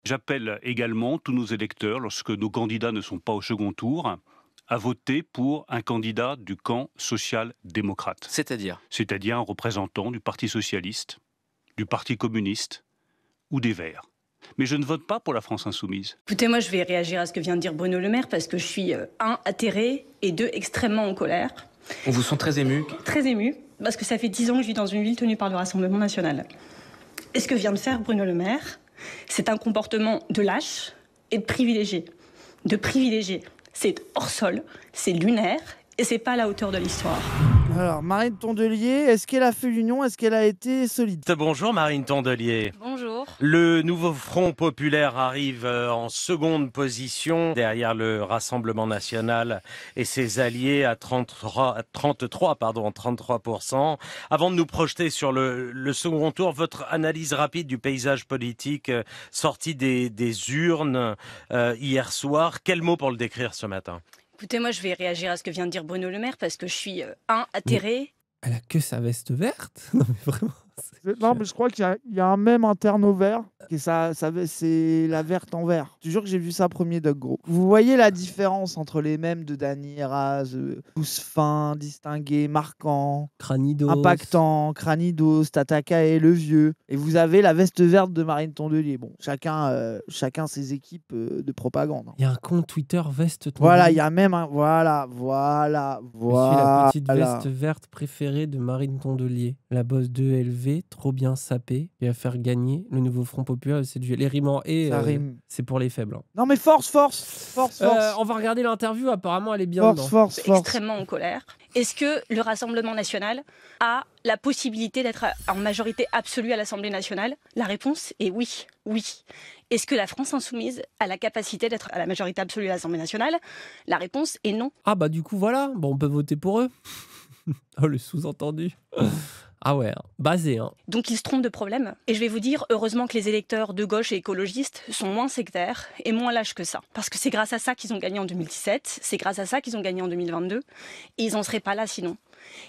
J'appelle également tous nos électeurs, lorsque nos candidats ne sont pas au second tour, à voter pour un candidat du camp social-démocrate. C'est-à-dire un représentant du Parti socialiste, du Parti communiste ou des Verts. Mais je ne vote pas pour la France insoumise. Écoutez, moi je vais réagir à ce que vient de dire Bruno Le Maire parce que je suis, un, atterrée et deux, extrêmement en colère. On vous sent très ému. Très émue, parce que ça fait 10 ans que je vis dans une ville tenue par le Rassemblement national. Et ce que vient de faire Bruno Le Maire, c'est un comportement de lâche et de privilégié. De privilégié. C'est hors sol, c'est lunaire et c'est pas à la hauteur de l'histoire. Alors, Marine Tondelier, est-ce qu'elle a fait l'union? Est-ce qu'elle a été solide? Bonjour Marine Tondelier. Bonjour. Le nouveau Front populaire arrive en seconde position derrière le Rassemblement national et ses alliés à 33%. Avant de nous projeter sur le second tour, votre analyse rapide du paysage politique sorti des urnes hier soir. Quel mot pour le décrire ce matin? Écoutez, moi je vais réagir à ce que vient de dire Bruno Le Maire parce que je suis, un, atterrée. Elle a que sa veste verte? Non mais vraiment. Non, mais je crois qu'il y a un mème interne au vert, et c'est la verte en vert. Je te jure que j'ai vu ça premier Doc Gros. Vous voyez la différence entre les mèmes de Dany Heraz, tous fins, distingués, marquants, Cranidos. impactants, Cranidos, Tataka et le vieux. Et vous avez la veste verte de Marine Tondelier. Bon, chacun ses équipes de propagande. Il y a un compte Twitter veste Tondelier. Voilà, il y a même un... Voilà. Je suis la petite veste verte préférée de Marine Tondelier. La bosse de LV, trop bien sapée, qui va faire gagner le nouveau Front populaire. C'est les rimes en et, c'est pour les faibles. Hein. Non mais force. On va regarder l'interview, apparemment elle est bien. Force. Extrêmement en colère. Est-ce que le Rassemblement national a la possibilité d'être en majorité absolue à l'Assemblée nationale? La réponse est oui. Oui. Est-ce que la France insoumise a la capacité d'être à la majorité absolue à l'Assemblée nationale? La réponse est non. Ah bah du coup voilà, bon, on peut voter pour eux. Oh le sous-entendu. Ah ouais, basé. Hein. Donc ils se trompent de problème. Et je vais vous dire, heureusement que les électeurs de gauche et écologistes sont moins sectaires et moins lâches que ça. Parce que c'est grâce à ça qu'ils ont gagné en 2017, c'est grâce à ça qu'ils ont gagné en 2022, et ils n'en seraient pas là sinon.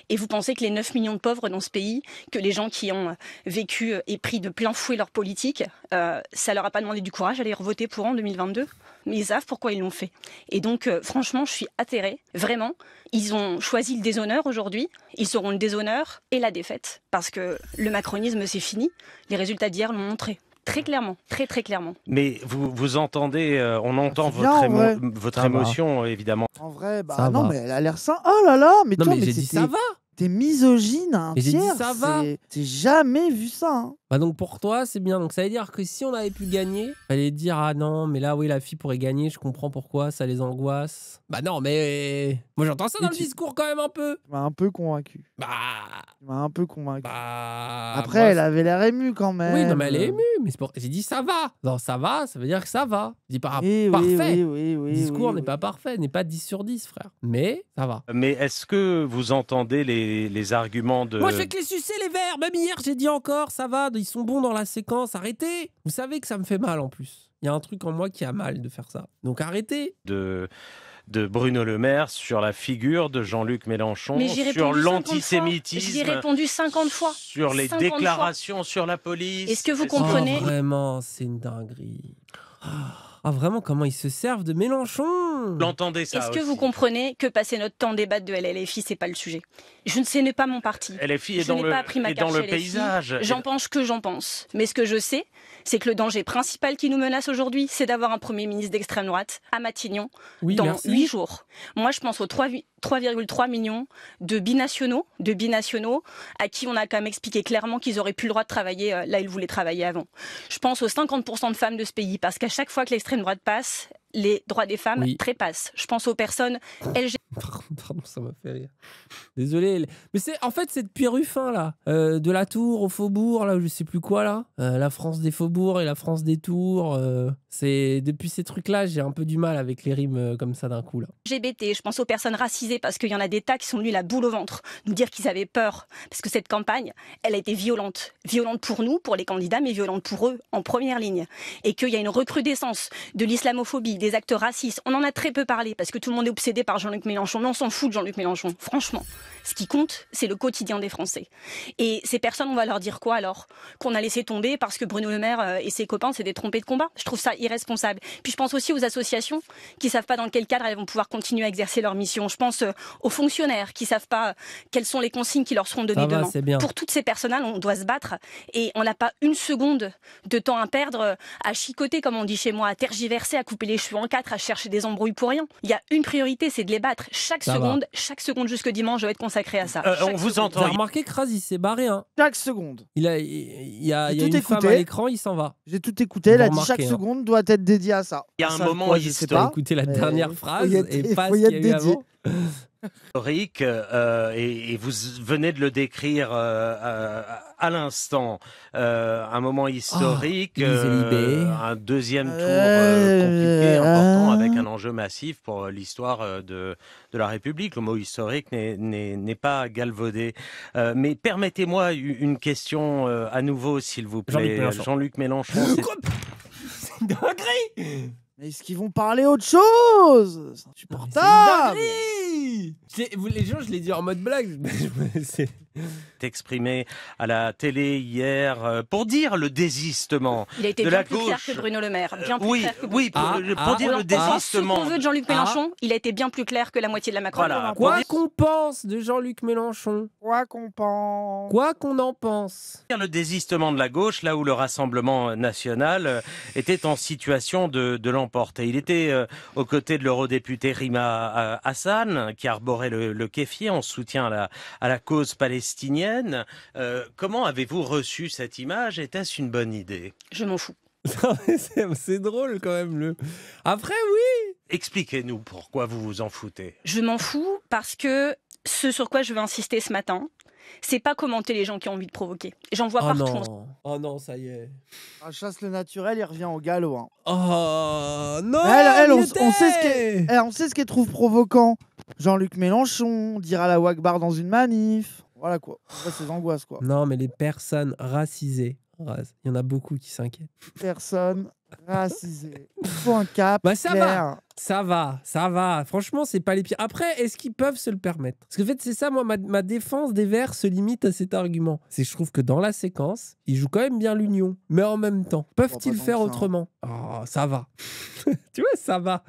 Et vous pensez que les 9 millions de pauvres dans ce pays, que les gens qui ont vécu et pris de plein fouet leur politique, ça leur a pas demandé du courage d'aller voter pour en 2022? Mais ils savent pourquoi ils l'ont fait. Et donc, franchement, je suis atterrée. Vraiment, ils ont choisi le déshonneur aujourd'hui. Ils auront le déshonneur et la défaite. Parce que le macronisme, c'est fini. Les résultats d'hier l'ont montré. Très clairement, très clairement. Mais vous entendez, on entend votre émotion, évidemment. En vrai, ça non, va. mais elle a l'air ça. Oh là là, mais Non toi, mais j'ai dit ça va. T'es misogyne à un Mais j'ai dit tiers. ça va. T'as jamais vu ça. Hein. Bah donc pour toi c'est bien, donc ça veut dire que si on avait pu gagner, fallait dire ah non mais là oui la fille pourrait gagner, je comprends pourquoi, ça les angoisse. Bah non mais moi j'entends ça dans le discours quand même un peu. Tu m'as un peu convaincu. Bah Après moi, elle avait l'air émue quand même. oui non mais elle est émue, mais j'ai dit ça va. Non ça va, ça veut dire que ça va. Je dis pas Oui, parfait. oui, Le discours n'est pas parfait, n'est pas 10 sur 10 frère, mais ça va. Mais est-ce que vous entendez les arguments de... Moi je fais que les sucer les verts, même hier j'ai dit encore ça va, ils sont bons dans la séquence, arrêtez. Vous savez que ça me fait mal en plus. Il y a un truc en moi qui a mal de faire ça. Donc arrêtez. de Bruno Le Maire sur la figure de Jean-Luc Mélenchon, Mais j'y ai sur répondu 50 fois. l'antisémitisme, J'y ai répondu 50 fois. sur les 50 déclarations sur la police. Est-ce que vous comprenez? Oh, vraiment, c'est une dinguerie. Ah, vraiment, comment ils se servent de Mélenchon? Vous l'entendez ça Est-ce que aussi. vous comprenez que passer notre temps débattre de LLFI, c'est pas le sujet? Ce n'est pas mon parti. LFI est Je dans n'ai le, pas appris ma est carte dans le chez LFI. paysage. J'en pense que j'en pense. Mais ce que je sais, c'est que le danger principal qui nous menace aujourd'hui, c'est d'avoir un Premier ministre d'extrême droite à Matignon dans merci. 8 jours. Moi, je pense aux 3,3 millions de binationaux à qui on a quand même expliqué clairement qu'ils auraient plus le droit de travailler là où ils voulaient travailler avant. Je pense aux 50% de femmes de ce pays, parce qu'à chaque fois que l'extrême droite passe, les droits des femmes trépassent. Je pense aux personnes LGBT. Pardon, ça m'a fait rire. Désolé. Mais en fait, c'est depuis Ruffin, là. De la Tour au Faubourg, là, je sais plus quoi, là. La France des Faubourgs et la France des Tours. C'est depuis ces trucs-là, j'ai un peu du mal avec les rimes comme ça d'un coup, là. LGBT, je pense aux personnes racisées, parce qu'il y en a des tas qui sont venus la boule au ventre, nous dire qu'ils avaient peur. Parce que cette campagne, elle a été violente. Violente pour nous, pour les candidats, mais violente pour eux, en première ligne. Et qu'il y a une recrudescence de l'islamophobie, des actes racistes. On en a très peu parlé parce que tout le monde est obsédé par Jean-Luc Mélenchon. Mais on s'en fout de Jean-Luc Mélenchon, franchement. Ce qui compte, c'est le quotidien des Français. Et ces personnes, on va leur dire quoi alors? Qu'on a laissé tomber parce que Bruno Le Maire et ses copains s'étaient trompés de combat? Je trouve ça irresponsable. Puis je pense aussi aux associations qui savent pas dans quel cadre elles vont pouvoir continuer à exercer leur mission. Je pense aux fonctionnaires qui savent pas quelles sont les consignes qui leur seront données demain. Pour toutes ces personnes-là, on doit se battre et on n'a pas une seconde de temps à perdre à chicoter, comme on dit chez moi, à tergiverser, à couper les cheveux en quatre, à chercher des embrouilles pour rien. Il y a une priorité, c'est de les battre. Chaque seconde jusque dimanche, je vais être consacrée à ça. On vous entend. Vous avez remarqué que Raz, il s'est barré. Hein. Chaque seconde. Il y a une femme à l'écran, il s'en va. J'ai tout écouté, elle a dit chaque seconde doit être dédiée à ça. Il y a un moment historique. Écoutez la dernière phrase et pas ce qu'il y a eu avant. Historique, et vous venez de le décrire à l'instant, un moment historique, un deuxième tour compliqué, important, avec un enjeu massif pour l'histoire de la République. Le mot historique n'est pas galvaudé. Mais permettez-moi une question à nouveau, s'il vous plaît. Jean-Luc Mélenchon. C'est une dinguerie. Mais est-ce qu'ils vont parler autre chose? C'est insupportable. Les gens, je l'ai dit en mode blague. C'est exprimé à la télé hier pour dire le désistement Il a été de bien la plus gauche. clair que Bruno Le Maire. Bien plus clair que pour dire le désistement. Ce qu'on veut de Jean-Luc Mélenchon, il a été bien plus clair que la moitié de la Macronie. Voilà. Quoi qu'on pense de Jean-Luc Mélenchon. Quoi qu'on pense. Quoi qu'on en pense. Le désistement de la gauche, là où le Rassemblement national était en situation de l'emporter. Il était aux côtés de l'eurodéputé Rima Hassan, qui arborait le kéfier en soutien à la cause palestinienne. Comment avez-vous reçu cette image? Était-ce une bonne idée? Je m'en fous. C'est drôle quand même. Après, oui. Expliquez-nous pourquoi vous vous en foutez. Je m'en fous parce que ce sur quoi je veux insister ce matin, c'est pas commenter les gens qui ont envie de provoquer. J'en vois partout. Oh non, ça y est. On chasse le naturel, il revient au galop. Hein. Oh non. On sait ce qu'elle trouve provoquant. Jean-Luc Mélenchon, dire à la Wagbar dans une manif. Voilà quoi. C'est angoisses quoi. Non, mais les personnes racisées, il y en a beaucoup qui s'inquiètent. Personnes racisées. Il faut un cap ça clair. Ça va. Franchement, c'est pas les pires. Après, est-ce qu'ils peuvent se le permettre? Parce que en fait, c'est ça, moi, ma défense des Verts se limite à cet argument. C'est je trouve que dans la séquence, ils jouent quand même bien l'union. Mais en même temps, peuvent-ils faire autrement? Oh, ça va. Tu vois, ça va.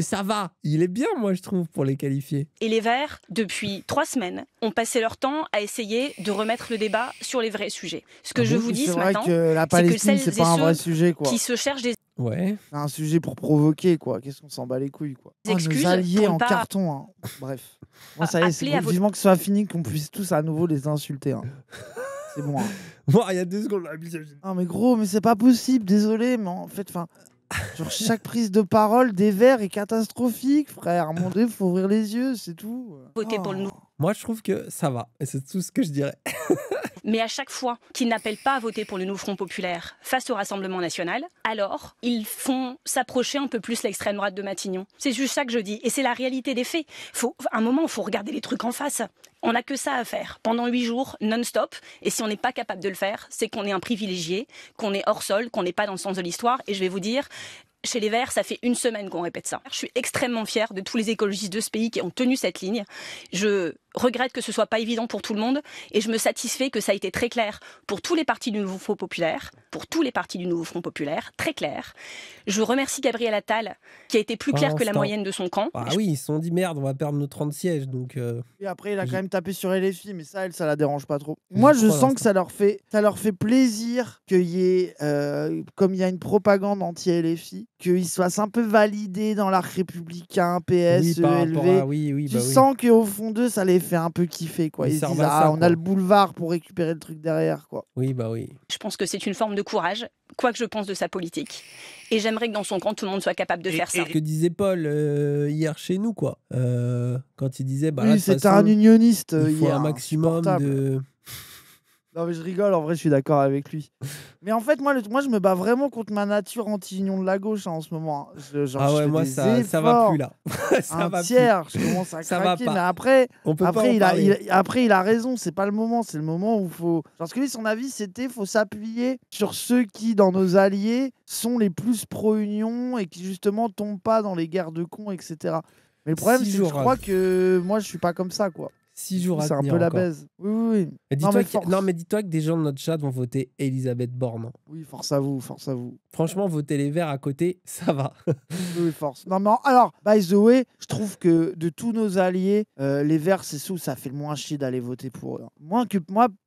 Ça va, il est bien, moi, je trouve, pour les qualifier. Et les Verts, depuis 3 semaines, ont passé leur temps à essayer de remettre le débat sur les vrais sujets. Ce que je vous dis ce matin, c'est que celles et pas un vrai ceux sujet, quoi. qui se cherchent des... Ouais. C'est un sujet pour provoquer, quoi. Qu'est-ce qu'on s'en bat les couilles, quoi. Excuses nos alliés en pas... carton, hein. Bref. Bon, ça y est, c'est vivement que ce soit fini, qu'on puisse tous à nouveau les insulter. Hein. C'est bon. Hein. Bon, il y a 2 secondes. Non, mais gros, mais c'est pas possible, désolé, mais en fait, genre, chaque prise de parole des Verts est catastrophique, frère. Mon Dieu, faut ouvrir les yeux, c'est tout. Voter pour le nouveau. Moi, je trouve que ça va. Et c'est tout ce que je dirais. Mais à chaque fois qu'ils n'appellent pas à voter pour le nouveau Front populaire face au Rassemblement national, alors ils font s'approcher un peu plus l'extrême droite de Matignon. C'est juste ça que je dis. Et c'est la réalité des faits. À un moment, il faut regarder les trucs en face. On n'a que ça à faire pendant 8 jours, non-stop. Et si on n'est pas capable de le faire, c'est qu'on est un privilégié, qu'on est hors sol, qu'on n'est pas dans le sens de l'histoire. Et je vais vous dire... Chez les Verts, ça fait 1 semaine qu'on répète ça. Je suis extrêmement fière de tous les écologistes de ce pays qui ont tenu cette ligne. Je regrette que ce soit pas évident pour tout le monde et je me satisfais que ça a été très clair pour tous les partis du Nouveau Front populaire, très clair. Je remercie Gabriel Attal qui a été plus clair que la moyenne de son camp. Ah oui, ils se sont dit merde, on va perdre nos 30 sièges. Donc Et après, il a quand même tapé sur LFI, mais ça la dérange pas trop. Moi, je sens que ça leur fait plaisir qu'il y ait, comme il y a une propagande anti-LFI, qu'ils se fassent un peu validés dans l'arc républicain, PS, ELV. Tu sens qu'au fond d'eux, ça les fait un peu kiffer, quoi. Ils se disent, on a le boulevard pour récupérer le truc derrière, quoi. Oui. Je pense que c'est une forme de courage, quoi que je pense de sa politique. Et j'aimerais que dans son camp, tout le monde soit capable de faire ça. Ce que disait Paul hier chez nous, quoi. Quand il disait... oui, c'était un unioniste il faut hier, un maximum de... Non, mais je rigole, en vrai, je suis d'accord avec lui. Mais en fait, moi, je me bats vraiment contre ma nature anti-union de la gauche hein, en ce moment. Ah ouais, moi, ça va plus là. Ça va tiers, je commence à craquer. Mais après, il a raison, c'est pas le moment. C'est le moment où il faut. Parce que lui, son avis, c'était faut s'appuyer sur ceux qui, dans nos alliés, sont les plus pro-union et qui, justement, tombent pas dans les guerres de cons, etc. Mais le problème, c'est que je crois que moi, je suis pas comme ça, quoi. 6 jours à c'est un tenir peu la encore. baise. Oui. Mais dis-toi que des gens de notre chat vont voter Elisabeth Borne. Oui, force à vous. Franchement, voter les Verts à côté, ça va. Oui, force. Non, mais alors, by the way, je trouve que de tous nos alliés, les Verts, c'est ceux où ça fait le moins chier d'aller voter pour eux. Moi,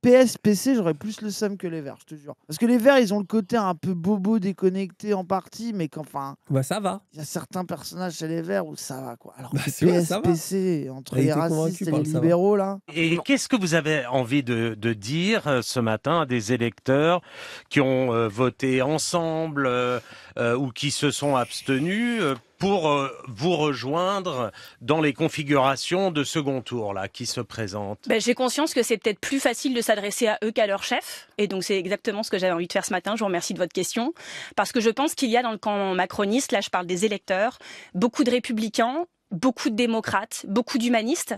PS, PC, j'aurais plus le seum que les Verts, je te jure. Parce que les Verts, ils ont le côté un peu bobo, déconnecté en partie, mais qu'enfin. Bah, ça va. Il y a certains personnages chez les Verts où ça va, quoi. Alors que PS, PC, entre les racistes et les libéraux, là. Et qu'est-ce que vous avez envie de dire ce matin à des électeurs qui ont voté ensemble ou qui se sont abstenus pour vous rejoindre dans les configurations de second tour là, qui se présentent? J'ai conscience que c'est peut-être plus facile de s'adresser à eux qu'à leur chef. Et donc c'est exactement ce que j'avais envie de faire ce matin. Je vous remercie de votre question. Parce que je pense qu'il y a dans le camp macroniste, là je parle des électeurs, beaucoup de républicains, beaucoup de démocrates, beaucoup d'humanistes,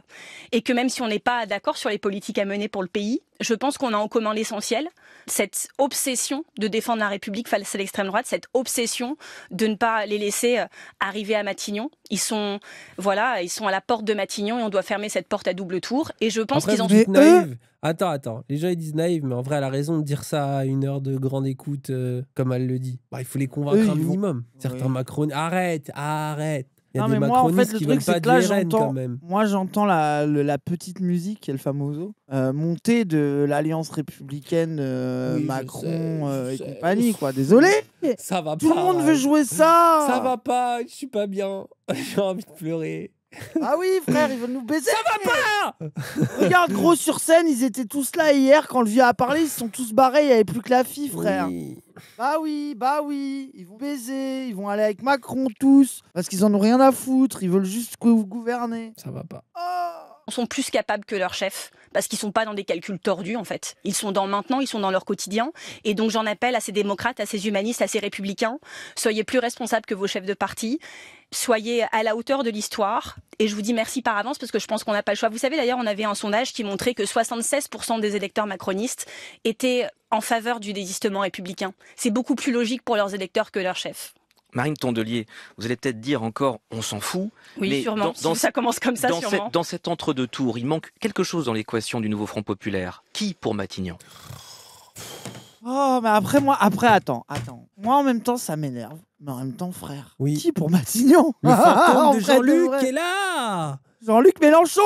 et que même si on n'est pas d'accord sur les politiques à mener pour le pays, je pense qu'on a en commun l'essentiel, cette obsession de défendre la République face à l'extrême droite, cette obsession de ne pas les laisser arriver à Matignon. Ils sont à la porte de Matignon et on doit fermer cette porte à double tour. Et je pense qu'ils en sont naïfs. Attends, les gens ils disent naïf, mais en vrai elle a raison de dire ça à une heure de grande écoute, comme elle le dit. Il faut les convaincre un minimum. Certains Macron, arrête. Il y a des macronistes qui veulent pas du RN quand même. Moi, j'entends la petite musique, El Famoso, monter de l'Alliance républicaine, Macron et compagnie, quoi. Désolé. Ça va pas. Tout le monde veut jouer ça. Ça va pas. Je suis pas bien. J'ai envie de pleurer. Ah oui, frère, ils veulent nous baiser. Ça va pas. Regarde, gros, sur scène, ils étaient tous là hier. Quand le vieux a parlé, ils se sont tous barrés. Il n'y avait plus que la fille, frère. Oui. Bah oui. Ils vont baiser. Ils vont aller avec Macron, tous. Parce qu'ils en ont rien à foutre. Ils veulent juste gouverner. Ça va pas. Sont plus capables que leur chef, parce qu'ils sont pas dans des calculs tordus en fait. Ils sont dans maintenant, ils sont dans leur quotidien. Et donc j'en appelle à ces démocrates, à ces humanistes, à ces républicains. Soyez plus responsables que vos chefs de parti. Soyez à la hauteur de l'histoire. Et je vous dis merci par avance parce que je pense qu'on n'a pas le choix. Vous savez d'ailleurs, on avait un sondage qui montrait que 76% des électeurs macronistes étaient en faveur du désistement républicain. C'est beaucoup plus logique pour leurs électeurs que leurs chefs. Marine Tondelier, vous allez peut-être dire encore on s'en fout. Oui, mais sûrement. Ça commence comme ça, sûrement. Dans cet entre-deux-tours, il manque quelque chose dans l'équation du nouveau Front populaire. Qui pour Matignon? Oh, mais après, attends. Moi, en même temps, ça m'énerve. Mais en même temps, frère, qui pour Matignon? Le fantôme de Jean-Luc est là. Jean-Luc Mélenchon.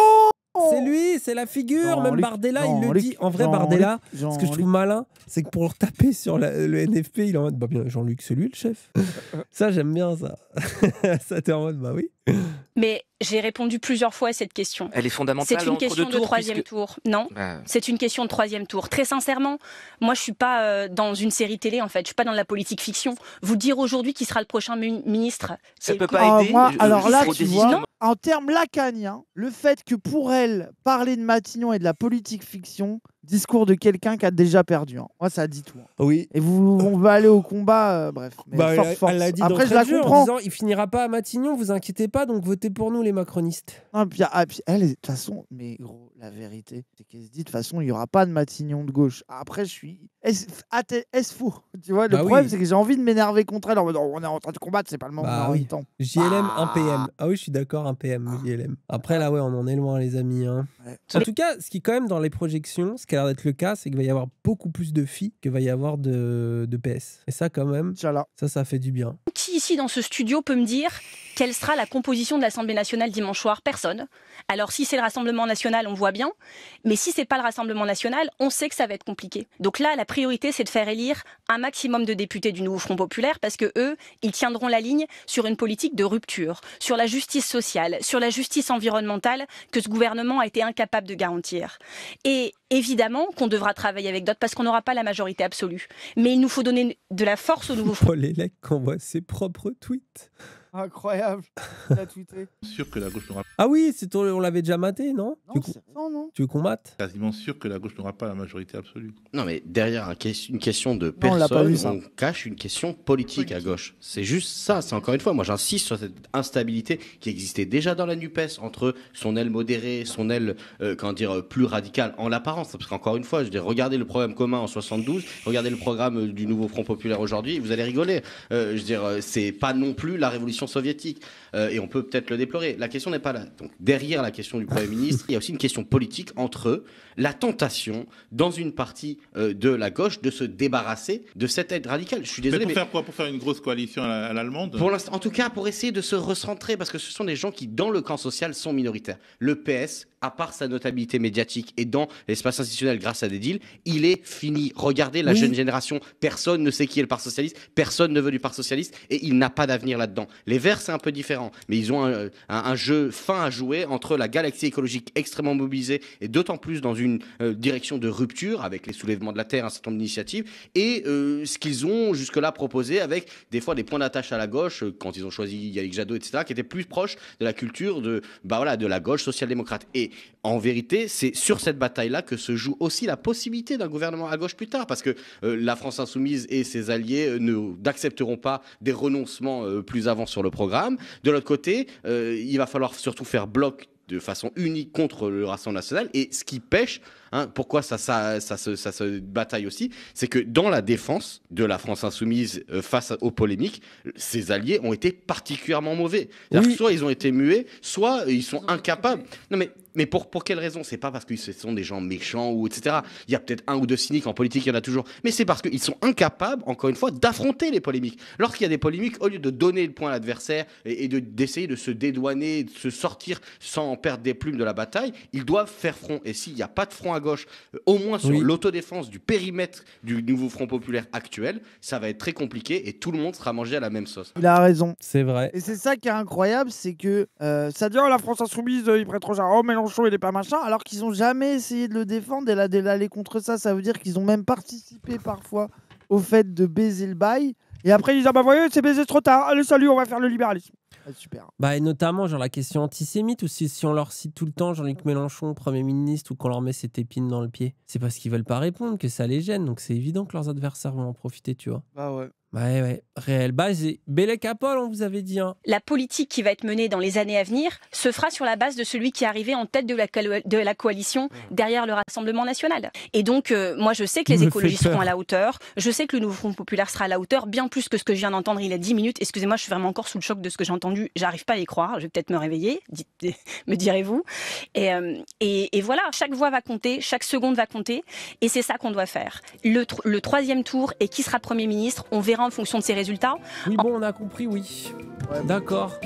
C'est lui, c'est la figure. Même Bardella, il le dit. En vrai, Bardella, ce que je trouve malin, c'est que pour le taper sur le NFP, il est en mode bien, Jean-Luc, c'est lui le chef. Ça, j'aime bien ça. Ça, t'es en mode oui. Mais j'ai répondu plusieurs fois à cette question. Elle est fondamentale. C'est une question de troisième tour. Non, c'est une question de troisième tour. Très sincèrement, moi, je suis pas dans une série télé, en fait. Je suis pas dans la politique fiction. Vous dire aujourd'hui qui sera le prochain ministre. Ça peut pas aider. Alors là, tu vois, en termes lacaniens, le fait que pour elle, parler de Matignon et de la politique fiction, discours de quelqu'un qui a déjà perdu. Moi, ça dit tout. Oui. Et on va aller au combat, bref. Mais force. Elle l'a dit. Après, je la comprends. En disant, il finira pas à Matignon, vous inquiétez pas, donc votez pour nous, les macronistes. Non, puis elle, de toute façon, mais gros, la vérité, c'est qu'elle se dit, de toute façon, il n'y aura pas de Matignon de gauche. Après, je suis. Est-ce fou? Tu vois, le problème, c'est que j'ai envie de m'énerver contre elle. On est en train de combattre, c'est pas le moment. En même temps. JLM, un PM. Ah oui, je suis d'accord, un PM, JLM. Après, là, on en est loin, les amis. Hein. Ouais. En tout cas, ce qui, quand même, dans les projections, ce qui a l'air d'être le cas, c'est qu'il va y avoir beaucoup plus de filles qu'il va y avoir de PS. Et ça, quand même, ça fait du bien. Qui ici dans ce studio peut me dire quelle sera la composition de l'Assemblée nationale dimanche soir? Personne. Alors si c'est le Rassemblement national, on voit bien. Mais si c'est pas le Rassemblement national, on sait que ça va être compliqué. Donc là, la priorité, c'est de faire élire un maximum de députés du nouveau Front populaire parce que eux, ils tiendront la ligne sur une politique de rupture, sur la justice sociale, sur la justice environnementale que ce gouvernement a été incapable de garantir. Et évidemment qu'on devra travailler avec d'autres parce qu'on n'aura pas la majorité absolue. Mais il nous faut donner de la force au nouveau Front. Paul Hellec envoie ses propres tweets. Incroyable. Il a tweeté. Sûr que la gauche n'aura Ah oui, on l'avait déjà maté, non? Non, c'est récent, non? Tu veux qu'on mate? quasiment sûr que la gauche n'aura pas la majorité absolue. Non, mais derrière une question de on l'a pas vu, personne, ça. on cache une question politique à gauche. C'est juste ça. C'est encore une fois, moi j'insiste sur cette instabilité qui existait déjà dans la NUPES entre son aile modérée, son aile, plus radicale en l'apparence. Parce qu'encore une fois, je veux dire, regardez le programme commun en 72, regardez le programme du nouveau Front Populaire aujourd'hui, vous allez rigoler. Je veux dire, c'est pas non plus la révolution soviétique. Et on peut peut-être le déplorer. La question n'est pas là. Donc, derrière la question du Premier ministre, il y a aussi une question politique entre la tentation, dans une partie de la gauche, de se débarrasser de cette aide radicale. Je suis désolé. Mais pour faire quoi? Pour faire une grosse coalition à l'allemande? Pour l'instant, en tout cas, pour essayer de se recentrer, parce que ce sont des gens qui, dans le camp social, sont minoritaires. Le PS, à part sa notabilité médiatique et dans l'espace institutionnel grâce à des deals, il est fini. Regardez la jeune génération, personne ne sait qui est le Parti socialiste, personne ne veut du Parti socialiste et il n'a pas d'avenir là-dedans. Les Verts, c'est un peu différent, mais ils ont un jeu fin à jouer entre la galaxie écologique extrêmement mobilisée et d'autant plus dans une direction de rupture avec les soulèvements de la terre, un certain nombre d'initiatives et ce qu'ils ont jusque-là proposé avec des fois des points d'attache à la gauche quand ils ont choisi Yannick Jadot, etc., qui étaient plus proches de la culture de la gauche social-démocrate. Et en vérité, c'est sur cette bataille-là que se joue aussi la possibilité d'un gouvernement à gauche plus tard, parce que la France insoumise et ses alliés n'accepteront pas des renoncements plus avant sur le programme. De l'autre côté, il va falloir surtout faire bloc de façon unique contre le Rassemblement national. Et ce qui pêche, pourquoi ça se bataille aussi, c'est que dans la défense de la France insoumise face aux polémiques, ses alliés ont été particulièrement mauvais. Oui. Soit ils ont été muets, soit ils sont incapables. Non mais pour quelle raison? C'est pas parce que ce sont des gens méchants ou etc. Il y a peut-être un ou deux cyniques en politique, il y en a toujours. Mais c'est parce qu'ils sont incapables, encore une fois, d'affronter les polémiques. Lorsqu'il y a des polémiques, au lieu de donner le point à l'adversaire et d'essayer de se dédouaner, de se sortir sans perdre des plumes de la bataille, ils doivent faire front. Et s'il n'y a pas de front à gauche, au moins sur l'autodéfense du périmètre du nouveau Front Populaire actuel, ça va être très compliqué et tout le monde sera mangé à la même sauce. Il a raison. C'est vrai. Et c'est ça qui est incroyable, c'est que ça dit la France insoumise, ils prennent trop cher. Oh, Mélenchon, il est pas machin, alors qu'ils ont jamais essayé de le défendre et d'aller contre ça. Ça veut dire qu'ils ont même participé parfois au fait de baiser le bail. Et après, ils disent, ah bah voyez, c'est baisé trop tard. Allez, salut, on va faire le libéralisme. Ah, super. Bah, et notamment, genre la question antisémite, ou si on leur cite tout le temps Jean-Luc Mélenchon, Premier ministre, ou qu'on leur met cette épine dans le pied, c'est parce qu'ils veulent pas répondre que ça les gêne. Donc c'est évident que leurs adversaires vont en profiter, tu vois. Bah ouais. Ouais. Réel base et Bellec à Paul, on vous avait dit. La politique qui va être menée dans les années à venir se fera sur la base de celui qui est arrivé en tête de la coalition derrière le Rassemblement national. Et donc, moi, je sais que les écologistes seront à la hauteur. Je sais que le nouveau Front Populaire sera à la hauteur, bien plus que ce que je viens d'entendre il y a 10 minutes. Excusez-moi, je suis vraiment encore sous le choc de ce que j'ai entendu. J'arrive pas à y croire. Je vais peut-être me réveiller, me direz-vous. Et voilà, chaque voix va compter, chaque seconde va compter. Et c'est ça qu'on doit faire. Le troisième tour et qui sera Premier ministre, on verra en fonction de ces résultats. Oui, bon, on a compris, oui. Ouais. D'accord.